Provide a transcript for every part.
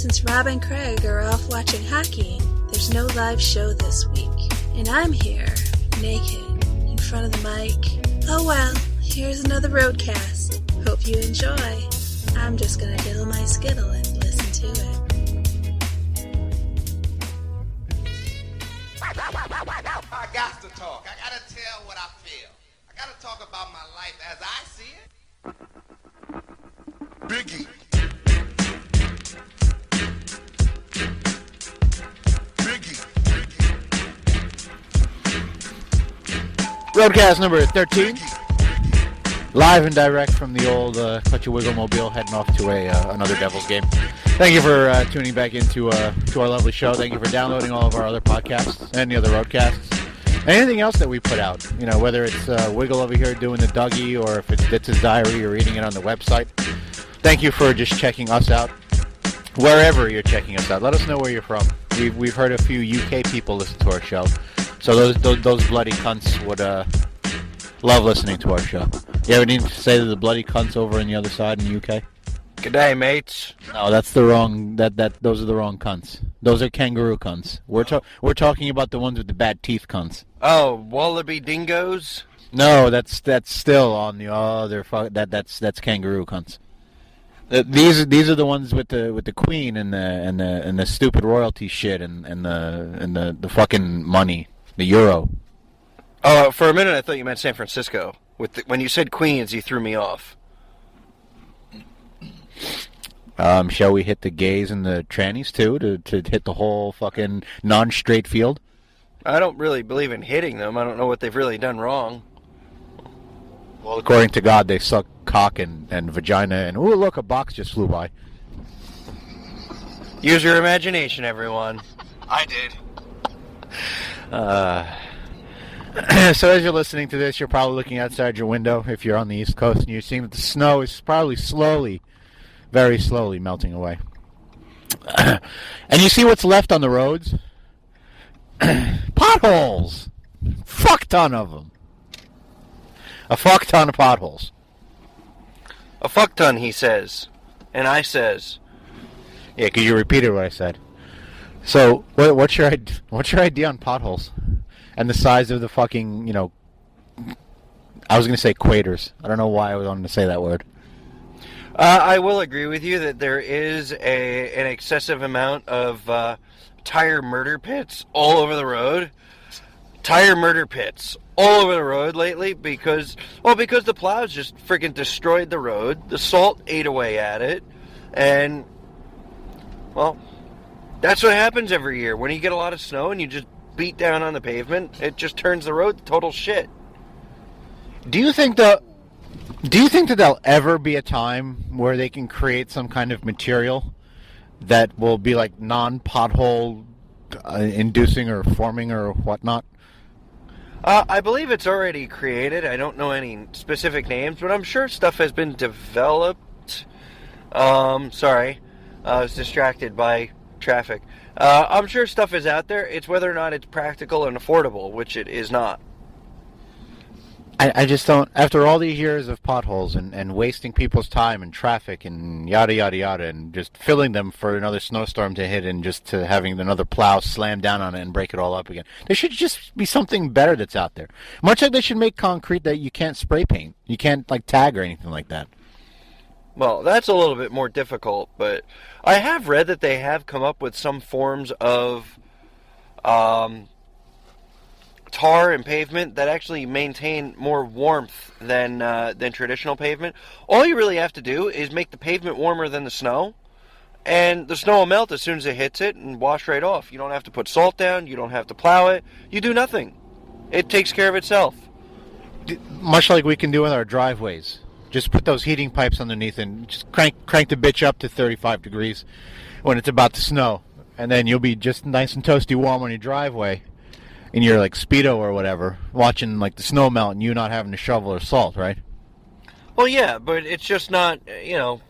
Since Rob and Craig are off watching hockey, there's no live show this week. And I'm here, naked, in front of the mic. Oh well, here's another Roadcast. Hope you enjoy. I'm just gonna diddle my skittle and listen to it. I got to talk. I gotta tell what I feel. I gotta talk about my life as I see it. Biggie. Roadcast number 13, live and direct from the old Clutch a Wiggle mobile, heading off to another Devils game. Thank you for tuning back into to our lovely show. Thank you for downloading all of our other podcasts and the other Roadcasts. And anything else that we put out, you know, whether it's Wiggle over here doing the Dougie or if it's Ditz's Diary or reading it on the website. Thank you for just checking us out, wherever you're checking us out. Let us know where you're from. We've heard a few UK people listen to our show. So those bloody cunts would love listening to our show. You ever need to say to the bloody cunts over on the other side in the UK? Good day, mates. No, that's the wrong. Those are the wrong cunts. Those are kangaroo cunts. We're talking about the ones with the bad teeth cunts. Oh, wallaby dingoes? No, that's still on the other. That's kangaroo cunts. These are the ones with the queen and the stupid royalty shit and the fucking money. The euro. Oh, for a minute I thought you meant San Francisco. When you said Queens, you threw me off. Shall we hit the gays and the trannies too to hit the whole fucking non-straight field? I don't really believe in hitting them. I don't know what they've really done wrong. Well, according to God, they suck cock and vagina and ooh, look, a box just flew by. Use your imagination, everyone. I did. So as you're listening to this, you're probably looking outside your window if you're on the East Coast, and you're seeing that the snow is probably slowly, very slowly melting away. And you see what's left on the roads? Potholes! Fuck ton of them. A fuck ton of potholes. A fuck ton, he says. And I says. Yeah, because you repeated what I said. So, what's your idea on potholes? And the size of the fucking, you know, I was going to say quaters. I don't know why I wanted to say that word. I will agree with you that there is an excessive amount of tire murder pits all over the road. Tire murder pits all over the road lately because the plows just freaking destroyed the road. The salt ate away at it. And, well, that's what happens every year. When you get a lot of snow and you just beat down on the pavement, it just turns the road to total shit. Do you think that there'll ever be a time where they can create some kind of material that will be like non-pothole inducing or forming or whatnot? I believe it's already created. I don't know any specific names, but I'm sure stuff has been developed. Sorry. I was distracted by traffic. I'm sure stuff is out there. It's whether or not it's practical and affordable, which it is not. I just don't, after all these years of potholes and wasting people's time and traffic and yada, yada, yada, and just filling them for another snowstorm to hit and just to having another plow slam down on it and break it all up again. There should just be something better that's out there. Much like they should make concrete that you can't spray paint. You can't, like, tag or anything like that. Well, that's a little bit more difficult, but I have read that they have come up with some forms of tar and pavement that actually maintain more warmth than traditional pavement. All you really have to do is make the pavement warmer than the snow, and the snow will melt as soon as it hits it and wash right off. You don't have to put salt down. You don't have to plow it. You do nothing. It takes care of itself. Much like we can do with our driveways. Just put those heating pipes underneath and just crank the bitch up to 35 degrees when it's about to snow. And then you'll be just nice and toasty warm on your driveway in your, like, Speedo or whatever, watching, like, the snow melt and you not having to shovel or salt, right? Well, yeah, but it's just not, you know,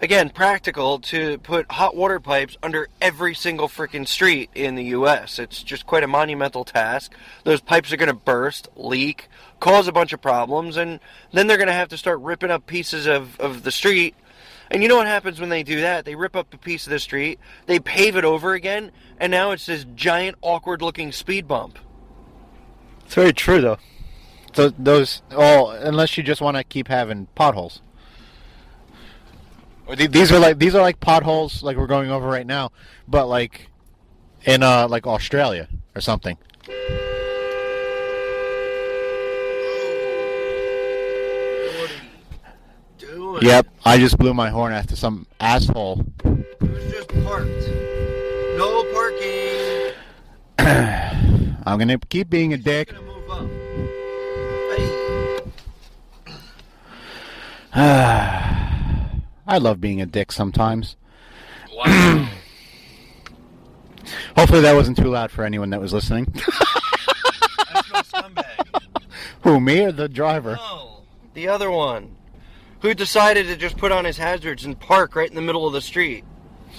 again, practical to put hot water pipes under every single freaking street in the U.S. It's just quite a monumental task. Those pipes are going to burst, leak, cause a bunch of problems, and then they're going to have to start ripping up pieces of the street And you know what happens when they do that? They rip up a piece of the street, they pave it over again, and now it's this giant, awkward-looking speed bump. It's very true, though. So those, unless you just want to keep having potholes. These are like potholes, like we're going over right now, but like in like Australia or something. Yep, I just blew my horn after some asshole. It was just parked. No parking. I'm gonna keep being a dick. Gonna move up. I love being a dick sometimes. Wow. Hopefully that wasn't too loud for anyone that was listening. That's no scumbag. Who, me or the driver? No, the other one. Who decided to just put on his hazards and park right in the middle of the street.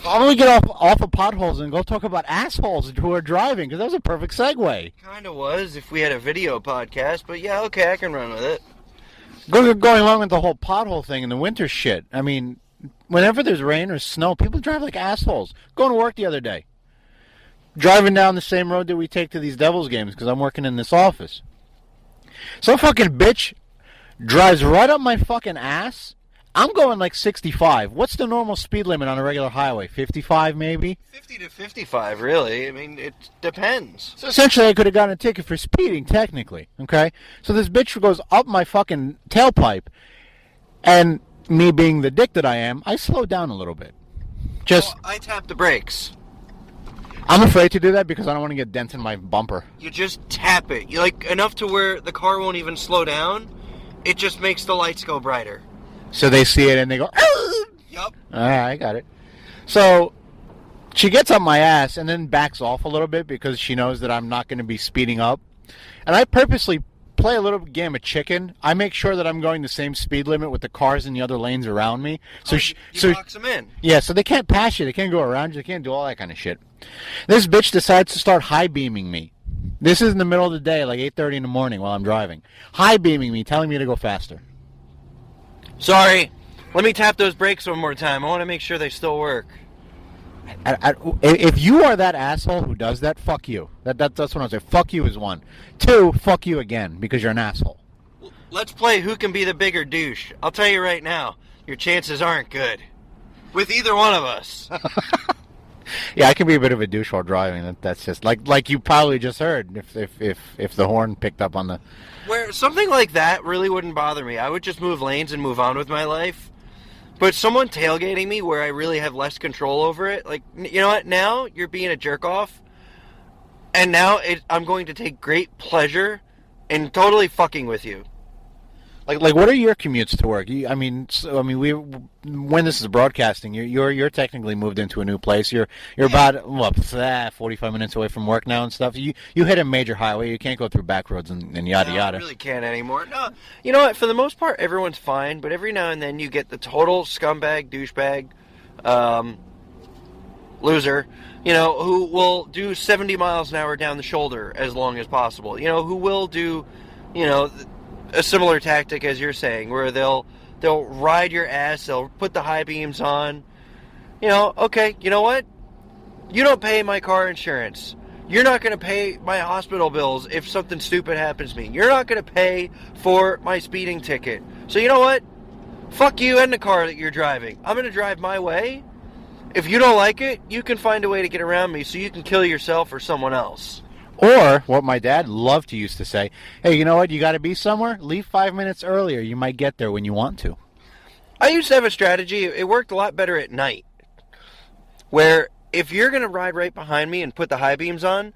Why don't we get off of potholes and go talk about assholes who are driving? Because that was a perfect segue. Kind of was if we had a video podcast, but yeah, okay, I can run with it. Going along with the whole pothole thing and the winter shit. I mean, whenever there's rain or snow, people drive like assholes. Going to work the other day. Driving down the same road that we take to these Devils games because I'm working in this office. Some fucking bitch drives right up my fucking ass. I'm going like 65. What's the normal speed limit on a regular highway? 55 maybe? 50 to 55, really. I mean, it depends. So essentially I could have gotten a ticket for speeding, technically. Okay? So this bitch goes up my fucking tailpipe, and me being the dick that I am, I slow down a little bit. Just, I tap the brakes. I'm afraid to do that because I don't want to get dents in my bumper. You just tap it. You like enough to where the car won't even slow down. It just makes the lights go brighter. So they see it and they go, "Arr!" Yup. All right, I got it. So she gets up my ass and then backs off a little bit because she knows that I'm not going to be speeding up. And I purposely play a little game of chicken. I make sure that I'm going the same speed limit with the cars in the other lanes around me. So you box them in. Yeah, so they can't pass you. They can't go around you. They can't do all that kind of shit. This bitch decides to start high beaming me. This is in the middle of the day, like 8:30 in the morning while I'm driving. High beaming me, telling me to go faster. Sorry. Let me tap those brakes one more time. I want to make sure they still work. If you are that asshole who does that, fuck you. That's what I say. Fuck you is one. Two, fuck you again because you're an asshole. Let's play who can be the bigger douche. I'll tell you right now, your chances aren't good. With either one of us. Yeah, I can be a bit of a douche while driving. That's just like you probably just heard if the horn picked up on the... Where something like that really wouldn't bother me. I would just move lanes and move on with my life. But someone tailgating me where I really have less control over it, like, you know what, now you're being a jerk-off, and now I'm going to take great pleasure in totally fucking with you. Like, what are your commutes to work? When this is broadcasting, you're technically moved into a new place. You're about 45 minutes away from work now and stuff. You hit a major highway. You can't go through back roads and yada yada. I really can't anymore. No, you know what? For the most part, everyone's fine. But every now and then, you get the total scumbag, douchebag, loser. You know, who will do 70 miles an hour down the shoulder as long as possible. You know, who will do, you know, a similar tactic as you're saying, where they'll ride your ass, they'll put the high beams on. You know, okay, you know what? You don't pay my car insurance. You're not going to pay my hospital bills if something stupid happens to me. You're not going to pay for my speeding ticket. So you know what? Fuck you and the car that you're driving. I'm going to drive my way. If you don't like it, you can find a way to get around me so you can kill yourself or someone else. Or, what my dad loved to used to say, hey, you know what, you got to be somewhere? Leave 5 minutes earlier. You might get there when you want to. I used to have a strategy. It worked a lot better at night. Where, if you're going to ride right behind me and put the high beams on,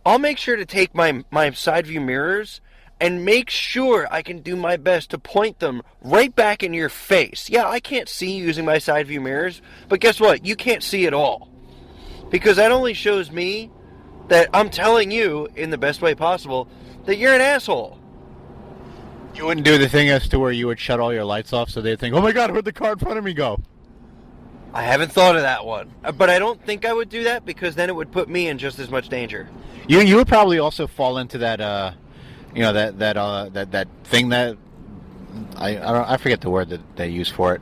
I'll make sure to take my side view mirrors and make sure I can do my best to point them right back in your face. Yeah, I can't see using my side view mirrors, but guess what? You can't see at all. Because that only shows me that I'm telling you, in the best way possible, that you're an asshole. You wouldn't do the thing as to where you would shut all your lights off so they'd think, oh my god, where'd the car in front of me go? I haven't thought of that one. But I don't think I would do that because then it would put me in just as much danger. You would probably also fall into that, that thing that... I forget the word that they use for it.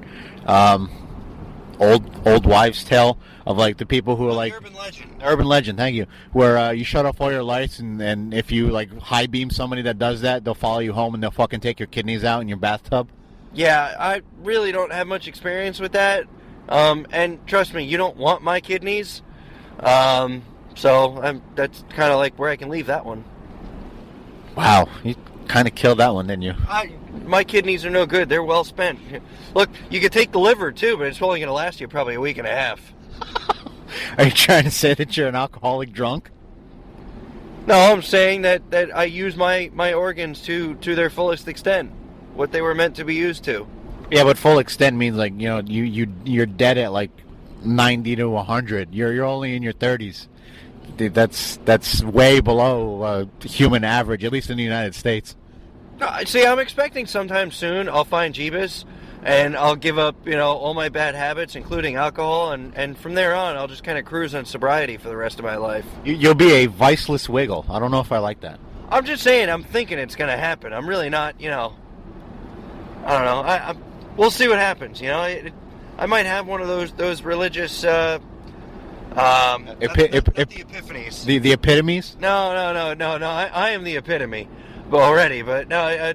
old wives' tale of like the people who are like urban legend. urban legend. Thank you. Where you shut off all your lights, and if you like high beam somebody that does that, they'll follow you home and they'll fucking take your kidneys out in your bathtub. Yeah, I really don't have much experience with that. And trust me, you don't want my kidneys. So that's kind of like where I can leave that one. Wow, you kind of killed that one, didn't you? My kidneys are no good. They're well spent. Look, you could take the liver too, but it's only going to last you probably a week and a half. Are you trying to say that you're an alcoholic drunk? No, I'm saying that I use my organs to their fullest extent, what they were meant to be used to. Yeah, but full extent means like you're dead at like 90 to 100. You're only in your 30s. Dude, that's way below human average, at least in the United States. No, see, I'm expecting sometime soon I'll find Jeebus, and I'll give up, all my bad habits, including alcohol, and from there on, I'll just kind of cruise on sobriety for the rest of my life. You'll be a viceless wiggle. I don't know if I like that. I'm just saying, I'm thinking it's going to happen. I'm really not, I don't know. We'll see what happens, I might have one of those religious, the epiphanies. The epitomes? No. I am the epitome already, but no, I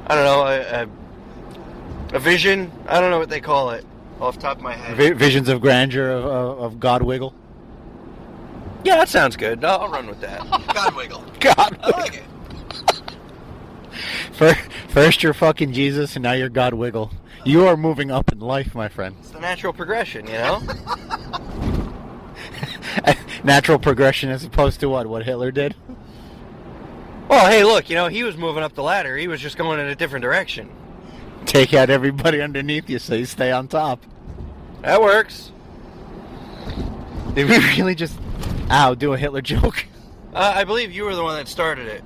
don't know. A vision? I don't know what they call it off the top of my head. Visions of grandeur of God Wiggle? Yeah, that sounds good. I'll run with that. God Wiggle. God I like it. First you're fucking Jesus, and now you're God Wiggle. You are moving up in life, my friend. It's the natural progression, Natural progression as opposed to what Hitler did? Well, hey, look, he was moving up the ladder. He was just going in a different direction. Take out everybody underneath you so you stay on top. That works. Did we really just, do a Hitler joke? I believe you were the one that started it.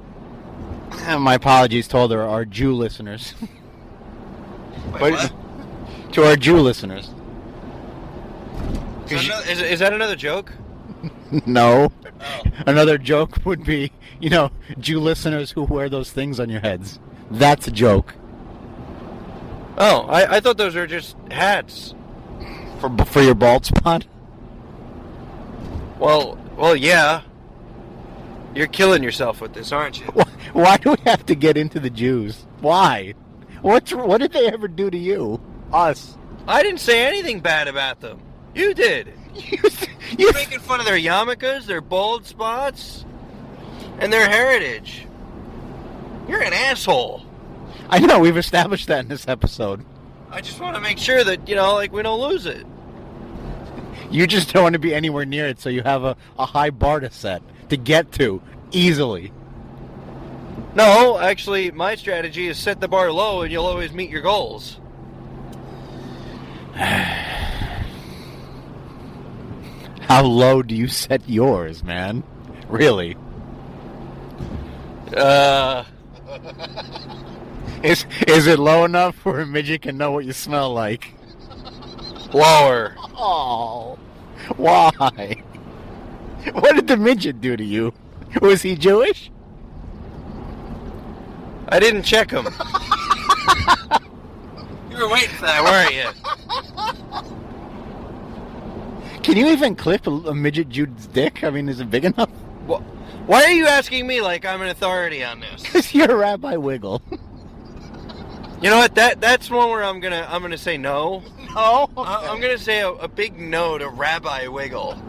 My apologies to all our Jew listeners. Wait, what? To our Jew listeners. Is that another joke? No. Oh. Another joke would be, Jew listeners who wear those things on your heads. That's a joke. Oh, I thought those were just hats. For your bald spot? Well, yeah. You're killing yourself with this, aren't you? Why do we have to get into the Jews? Why? What did they ever do to you? Us? I didn't say anything bad about them. You did. You're making fun of their yarmulkes, their bald spots, and their heritage. You're an asshole. I know, we've established that in this episode. I just want to make sure that, we don't lose it. You just don't want to be anywhere near it, so you have a high bar to set, to get to, easily. No, actually, my strategy is set the bar low and you'll always meet your goals. How low do you set yours, man? Really? Is it low enough where a midget can know what you smell like? Lower. Oh, why? What did the midget do to you? Was he Jewish? I didn't check him. You were waiting for that, weren't you? Can you even clip a midget Jude's dick? I mean, is it big enough? Well, why are you asking me like I'm an authority on this? Because you're a Rabbi Wiggle. You know what? That's one where I'm gonna say no. No? I'm gonna say a big no to Rabbi Wiggle.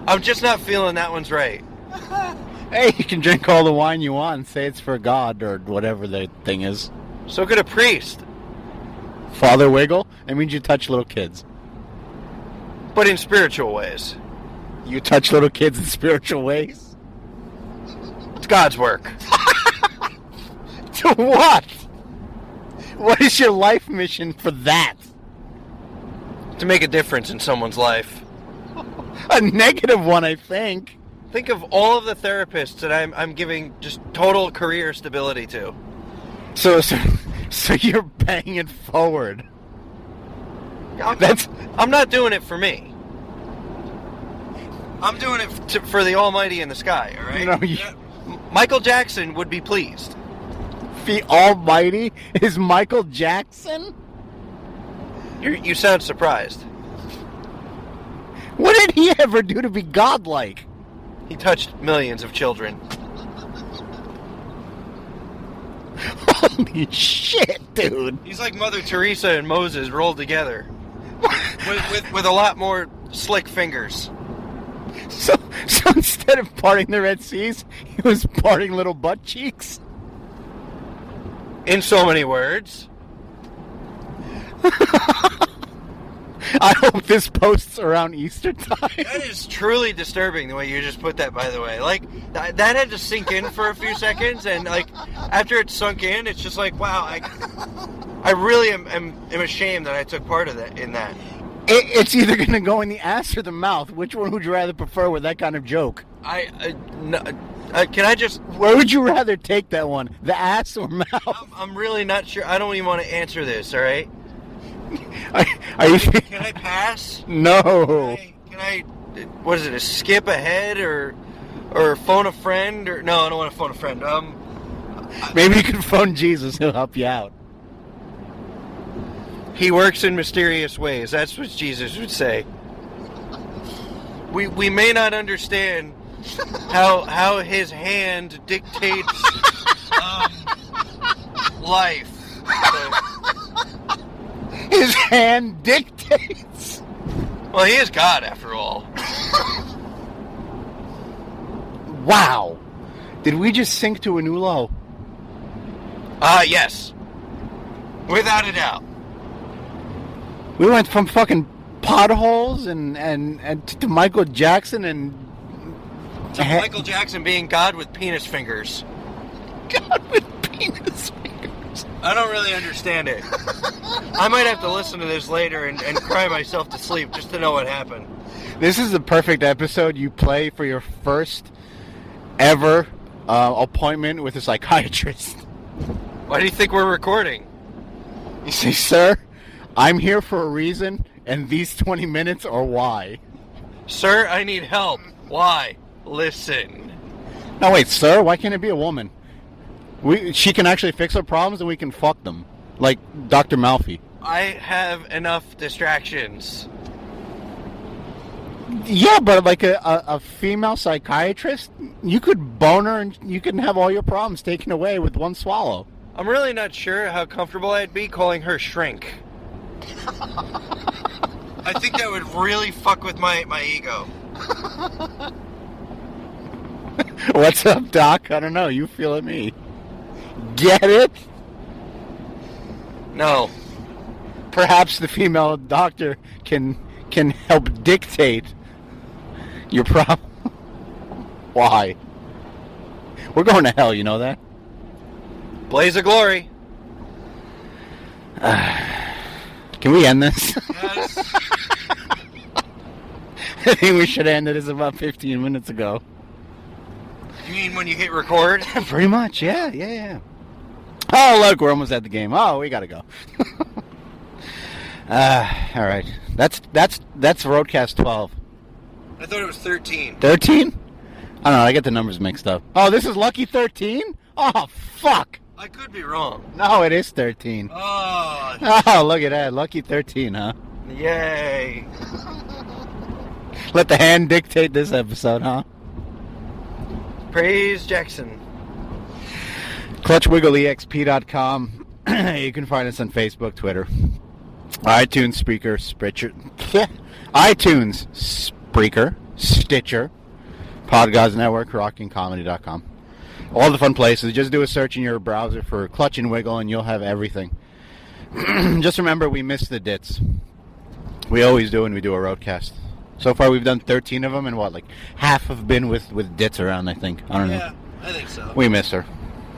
I'm just not feeling that one's right. Hey, you can drink all the wine you want and say it's for God or whatever the thing is. So could a priest. Father Wiggle? That means you touch little kids. But in spiritual ways. You touch little kids in spiritual ways? It's God's work. To what? What is your life mission for that? To make a difference in someone's life. A negative one, I think. Think of all of the therapists that I'm giving just total career stability to. So you're paying it forward. I'm not doing it for me. I'm doing it for the Almighty in the sky, all right? No, Michael Jackson would be pleased. The Almighty is Michael Jackson? You sound surprised. What did he ever do to be godlike? He touched millions of children. Holy shit, dude. He's like Mother Teresa and Moses rolled together. with a lot more slick fingers. So instead of parting the Red Seas, he was parting little butt cheeks? In so many words. I hope this posts around Easter time. That is truly disturbing the way you just put that, by the way. Like, that had to sink in for a few seconds, and, like, after it sunk in, it's just like, wow, I really am ashamed that I took part of that in that. It's either going to go in the ass or the mouth. Which one would you rather prefer with that kind of joke? Can I just... Where would you rather take that one? The ass or mouth? I'm really not sure. I don't even want to answer this, all right? Are you... Can I pass? No. Can I what is it, a skip ahead or phone a friend? Or no, I don't want to phone a friend. Maybe you can phone Jesus. He'll help you out. He works in mysterious ways. That's what Jesus would say. We may not understand how his hand dictates life. His hand dictates. Well, he is God, after all. Wow. Did we just sink to a new low? Yes. Without a doubt. We went from fucking potholes and to Michael Jackson and... To Michael Jackson being God with penis fingers. God with penis fingers. I don't really understand it. I might have to listen to this later and cry myself to sleep just to know what happened. This is the perfect episode you play for your first ever appointment with a psychiatrist. Why do you think we're recording? You say, sir, I'm here for a reason, and these 20 minutes are why. Sir, I need help. Why? Listen. No, wait, sir, why can't it be a woman? She can actually fix her problems, and we can fuck them. Like Dr. Malfi. I have enough distractions. Yeah, but like a female psychiatrist, you could bone her and you can have all your problems taken away with one swallow. I'm really not sure how comfortable I'd be calling her shrink. I think that would really fuck with my ego. What's up, Doc? I don't know. You feel it me. Get it? No. Perhaps the female doctor can help dictate your problem. Why? We're going to hell, you know that? Blaze of glory. Can we end this? Yes. I think we should end it. It's about 15 minutes ago. You mean when you hit record? Pretty much, yeah. Oh, look, we're almost at the game. Oh, we gotta go. All right. That's Roadcast 12. I thought it was 13. 13? I don't know. I get the numbers mixed up. Oh, this is Lucky 13? Oh, fuck. I could be wrong. No, it is 13. Oh, look at that. Lucky 13, huh? Yay. Let the hand dictate this episode, huh? Praise Jackson. ClutchWiggleEXP.com. You can find us on Facebook, Twitter, iTunes, Spreaker, Stitcher, Podgods Network, RockingComedy.com. All the fun places. Just do a search in your browser for Clutch and Wiggle, and you'll have everything. Just remember, we miss the dits. We always do when we do a Roadcast. So far, we've done 13 of them, and half have been with dits around, I think. I don't know. Yeah, I think so. We miss her.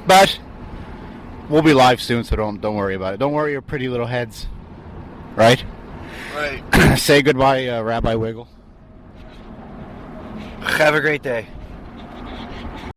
But we'll be live soon, so don't worry about it. Don't worry your pretty little heads. Right? Right. Say goodbye, Rabbi Wiggle. Have a great day.